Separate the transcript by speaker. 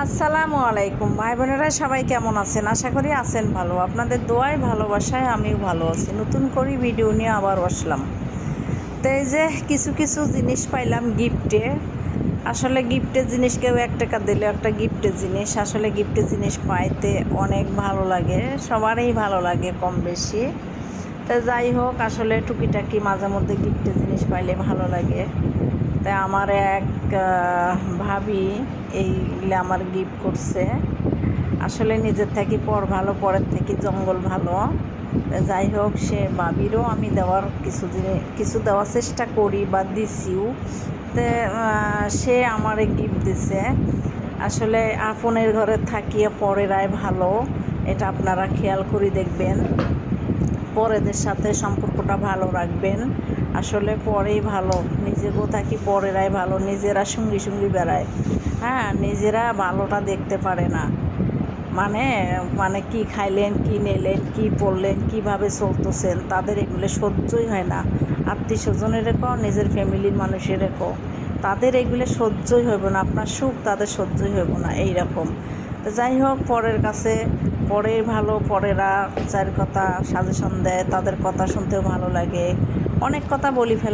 Speaker 1: আসসালামু আলাইকুম ভাই বোনেরা, সবাই কেমন আছেন? আশা করি আছেন ভালো। আপনাদের দোয়ায় ভালোবাসায় আমিও ভালো আছি। নতুন করে ভিডিও নিয়ে আবার বসলাম। তো এই যে কিছু কিছু জিনিস পাইলাম গিফটে। আসলে গিফটের জিনিস কেউ 1 টাকা দিলে একটা গিফটের জিনিস, আসলে গিফটের জিনিস পাইতে অনেক ভালো লাগে, সবারই ভালো লাগে কম বেশি। তো যাই হোক, আসলে টুকিটাকি মাঝে মধ্যে গিফটের জিনিস পাইলে ভালো লাগে। তাই আমার এক ভাবি এইগুলো আমার গিফট করছে। আসলে নিজের থেকে পর ভালো, পরের থেকে জঙ্গল ভালো। যাই হোক, সে ভাবিরও আমি দেওয়ার কিছু দেওয়ার চেষ্টা করি বা দিছিও। তো সে আমারে গিফট দিছে। আসলে আপনের ঘরে থাকিয়ে পরেরাই ভালো, এটা আপনারা খেয়াল করে দেখবেন। পরেদের সাথে সম্পর্কটা ভালো রাখবেন। আসলে পরেই ভালো, নিজেকেও থাকি পরেরাই ভালো। নিজেরা সঙ্গী সঙ্গী বেড়ায়, হ্যাঁ, নিজেরা ভালোটা দেখতে পারে না। মানে মানে কি খাইলেন, কি নিলেন, কি পড়লেন, কীভাবে চলতেছেন, তাদের এগুলো সহ্যই হয় না। আত্মীয় স্বজনের রেখো, নিজের ফ্যামিলির মানুষের রেখো, তাদের এগুলো সহ্যই হইব না। আপনার সুখ তাদের সহ্যই হইব না, এইরকম। তো যাই হোক, পরের কাছে পরেই ভালো। পরেরা চার কথা সাজেশন দেয়, তাদের কথা শুনতেও ভালো লাগে। অনেক কথা বলি ফেলা